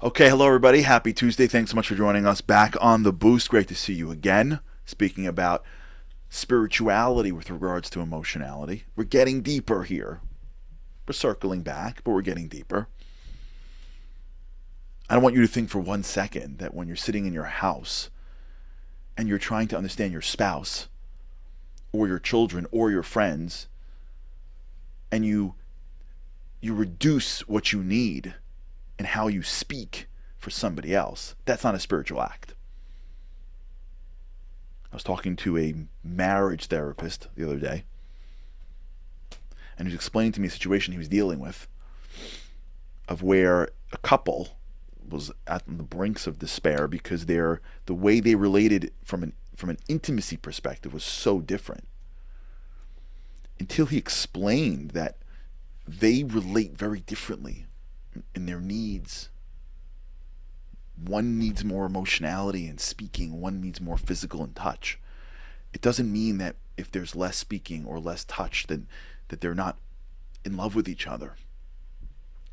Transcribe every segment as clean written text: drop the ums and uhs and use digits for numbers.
Okay, hello everybody. Happy Tuesday. Thanks so much for joining us back on The Boost. Great to see you again. Speaking about spirituality with regards to emotionality. We're getting deeper here. We're circling back, but we're getting deeper. I don't want you to think for 1 second that when you're sitting in your house and you're trying to understand your spouse or your children or your friends and you reduce what you need and how you speak for somebody else. That's not a spiritual act. I was talking to a marriage therapist the other day, and he was explaining to me a situation he was dealing with of where a couple was at the brinks of despair because the way they related from an intimacy perspective was so different. Until he explained that they relate very differently in their needs. One needs more emotionality and speaking, one needs more physical and touch. It doesn't mean that if there's less speaking or less touch, then that they're not in love with each other.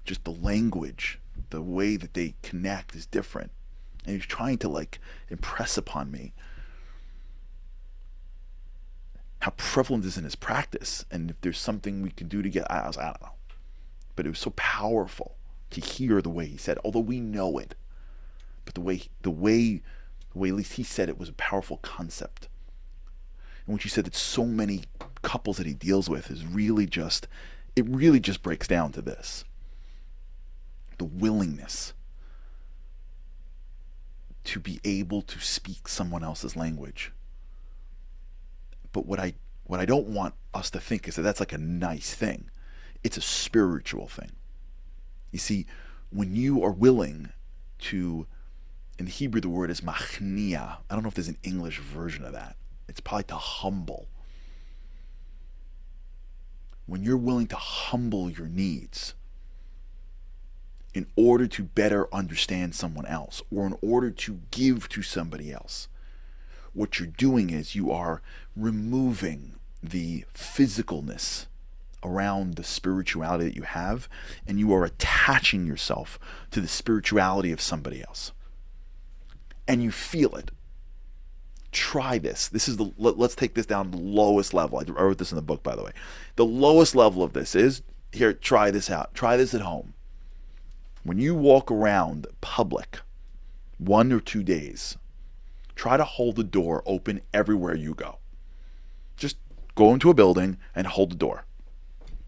Just the language, the way that they connect is different. And he's trying to impress upon me how prevalent this is in his practice, and if there's something we can do to get. I don't know, but it was so powerful to hear the way he said it, although we know it, but the way at least he said it was a powerful concept. And when she said that so many couples that he deals with is really just breaks down to this: the willingness to be able to speak someone else's language. But what I don't want us to think is that that's like a nice thing. It's a spiritual thing. You see, when you are willing to, in Hebrew the word is machnia. I don't know if there's an English version of that. It's probably to humble. When you're willing to humble your needs in order to better understand someone else or in order to give to somebody else, what you're doing is you are removing the physicalness around the spirituality that you have, and you are attaching yourself to the spirituality of somebody else. And you feel it. Try this. Let's take this down to the lowest level. I wrote this in the book, by the way. The lowest level of this is, here, try this out. Try this at home. When you walk around public 1 or 2 days, try to hold the door open everywhere you go. Just go into a building and hold the door.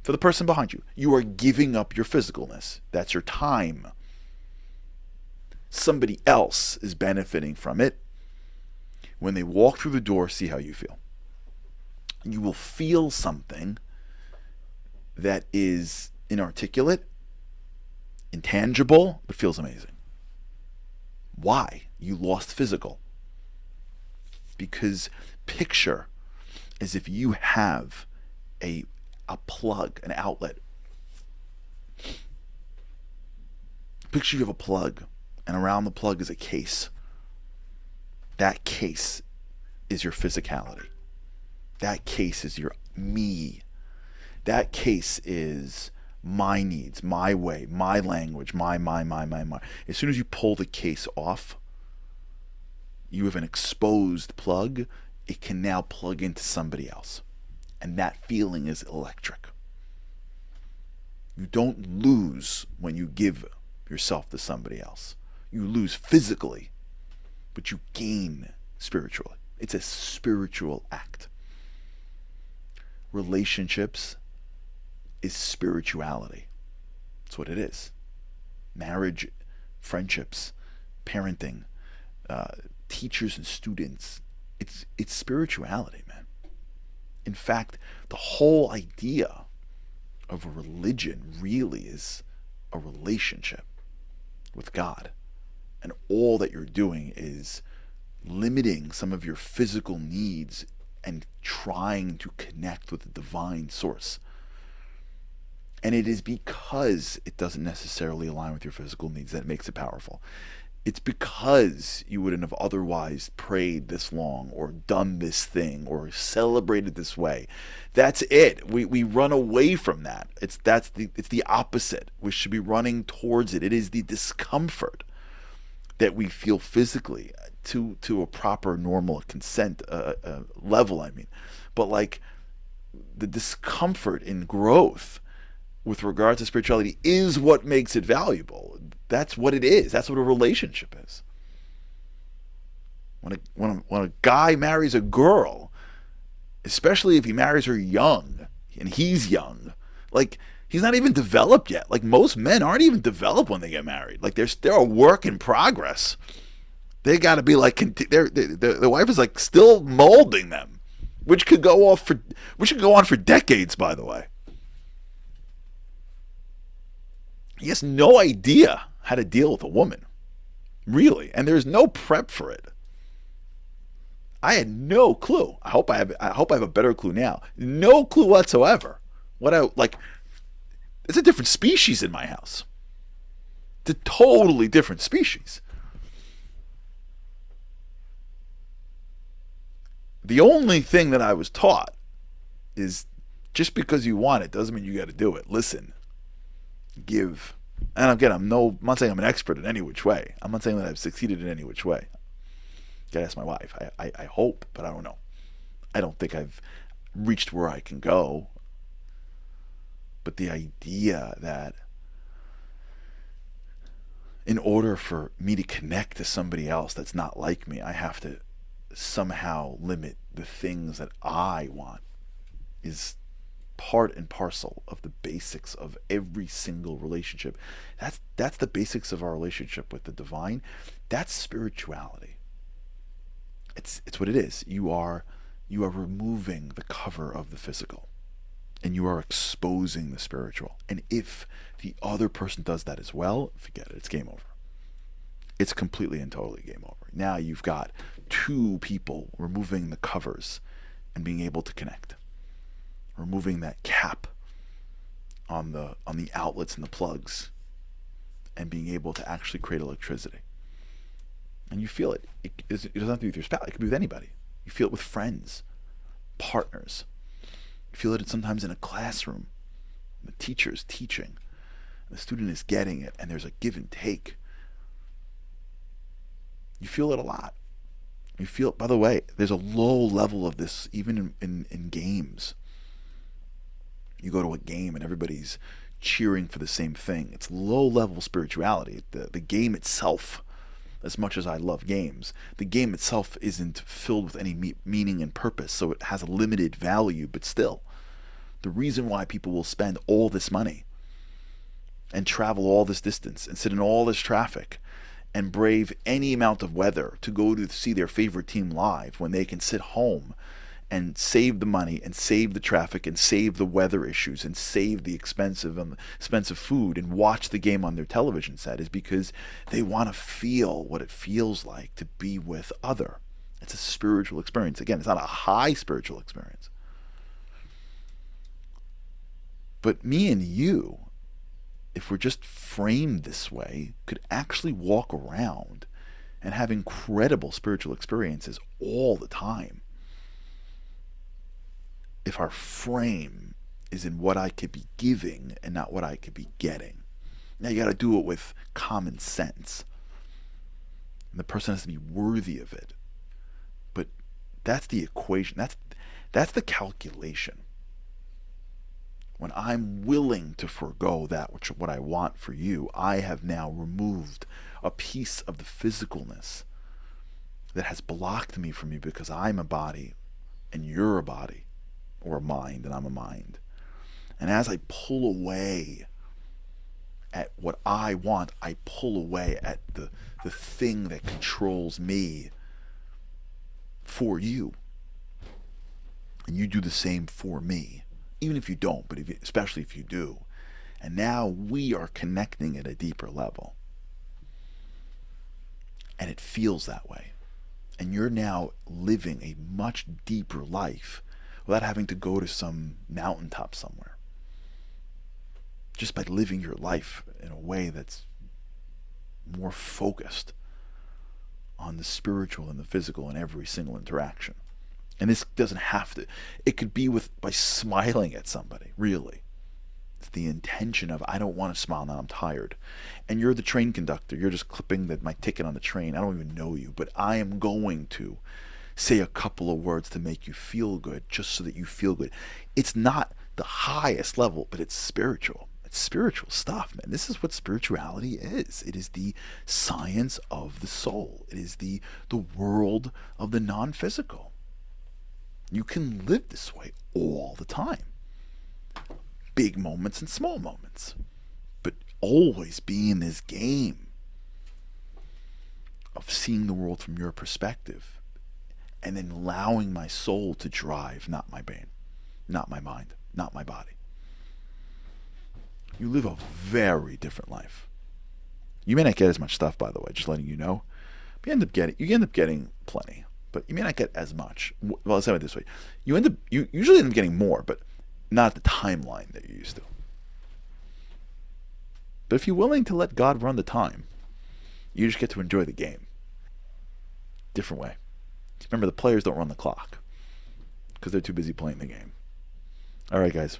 For the person behind you, you are giving up your physicalness. That's your time. Somebody else is benefiting from it. When they walk through the door, see how you feel. You will feel something that is inarticulate, intangible, but feels amazing. Why? You lost physical. Because picture as if you have a plug, an outlet. Picture you have a plug, and around the plug is a case. That case is your physicality. That case is your me. That case is my needs, my way, my language, my. As soon as you pull the case off, you have an exposed plug. It can now plug into somebody else. And that feeling is electric. You don't lose when you give yourself to somebody else. You lose physically, but you gain spiritually. It's a spiritual act. Relationships is spirituality. That's what it is. Marriage, friendships, parenting, teachers and students. It's spirituality, man. In fact, the whole idea of a religion really is a relationship with God. And all that you're doing is limiting some of your physical needs and trying to connect with the divine source. And it is because it doesn't necessarily align with your physical needs that it makes it powerful. It's because you wouldn't have otherwise prayed this long or done this thing or celebrated this way. That's it. We run away from that. It's the opposite. We should be running towards it. It is the discomfort that we feel physically to a proper normal consent level, I mean. But like the discomfort in growth with regard to spirituality is what makes it valuable. That's what it is. That's what a relationship is. When a guy marries a girl, especially if he marries her young and he's young, like he's not even developed yet. Like most men aren't even developed when they get married. Like they're a work in progress. They got to be like the wife is like still molding them, which could go on for decades. By the way, he has no idea how to deal with a woman, really, and there's no prep for it. I had no clue. I hope I have a better clue now. No clue whatsoever. It's a different species in my house. It's a totally different species. The only thing that I was taught is just because you want it doesn't mean you got to do it. Listen, give. And again, I'm not saying I'm an expert in any which way. I'm not saying that I've succeeded in any which way. Gotta ask my wife. I hope, but I don't know. I don't think I've reached where I can go. But the idea that in order for me to connect to somebody else that's not like me, I have to somehow limit the things that I want is part and parcel of the basics of every single relationship. That's the basics of our relationship with the divine. That's spirituality. It's what it is. You are removing the cover of the physical, and you are exposing the spiritual. And if the other person does that as well, forget it. It's game over. It's completely and totally game over. Now you've got two people removing the covers and being able to connect, removing that cap on the outlets and the plugs, and being able to actually create electricity. And you feel it. It doesn't have to be with your spouse. It could be with anybody. You feel it with friends, partners. You feel it sometimes in a classroom. The teacher is teaching. The student is getting it, and there's a give and take. You feel it a lot. You feel it, by the way, there's a low level of this even in games. You go to a game and everybody's cheering for the same thing. It's low level spirituality. The game itself, as much as I love games, the game itself isn't filled with any meaning and purpose, so it has a limited value, but still. The reason why people will spend all this money and travel all this distance and sit in all this traffic and brave any amount of weather to go to see their favorite team live when they can sit home and save the money and save the traffic and save the weather issues and save the expensive food and watch the game on their television set is because they want to feel what it feels like to be with other. It's a spiritual experience. Again, it's not a high spiritual experience. But me and you, if we're just framed this way, could actually walk around and have incredible spiritual experiences all the time. If our frame is in what I could be giving and not what I could be getting. Now you got to do it with common sense. And the person has to be worthy of it. But that's the equation. That's the calculation. When I'm willing to forego what I want for you, I have now removed a piece of the physicalness that has blocked me from you because I'm a body and you're a body. Or a mind, and I'm a mind. And as I pull away at what I want, I pull away at the thing that controls me for you. And you do the same for me. Even if you don't, but especially if you do. And now we are connecting at a deeper level. And it feels that way. And you're now living a much deeper life without having to go to some mountaintop somewhere. Just by living your life in a way that's more focused on the spiritual and the physical in every single interaction. And this doesn't have to, it could be by smiling at somebody, really. It's the intention of, I don't want to smile now, I'm tired. And you're the train conductor. You're just clipping my ticket on the train. I don't even know you, but I am going to say a couple of words to make you feel good, just so that you feel good. It's not the highest level, but it's spiritual. It's spiritual stuff, man. This is what spirituality is. It is the science of the soul. It is the world of the non-physical. You can live this way all the time. Big moments and small moments. But always be in this game of seeing the world from your perspective, and then allowing my soul to drive, not my brain, not my mind, not my body. You live a very different life. You may not get as much stuff, by the way, just letting you know. But you end up getting plenty, but you may not get as much. Well, let's say it this way: you usually end up getting more, but not at the timeline that you're used to. But if you're willing to let God run the time, you just get to enjoy the game. Different way. Remember, the players don't run the clock because they're too busy playing the game. All right, guys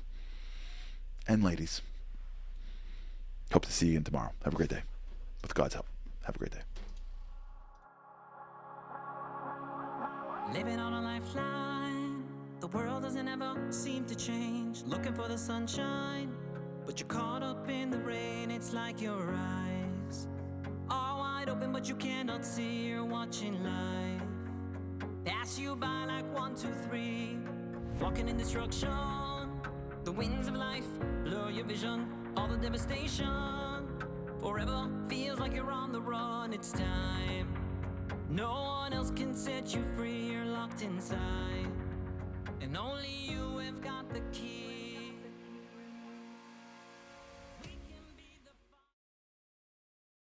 and ladies. Hope to see you again tomorrow. Have a great day. With God's help. Have a great day. Living on a lifeline. The world doesn't ever seem to change. Looking for the sunshine, but you're caught up in the rain. It's like your eyes are wide open, but you cannot see. You're watching life pass you by like 1, 2, 3. Walking in destruction. The winds of life blur your vision. All the devastation. Forever feels like you're on the run. It's time. No one else can set you free. You're locked inside, and only you have got the key.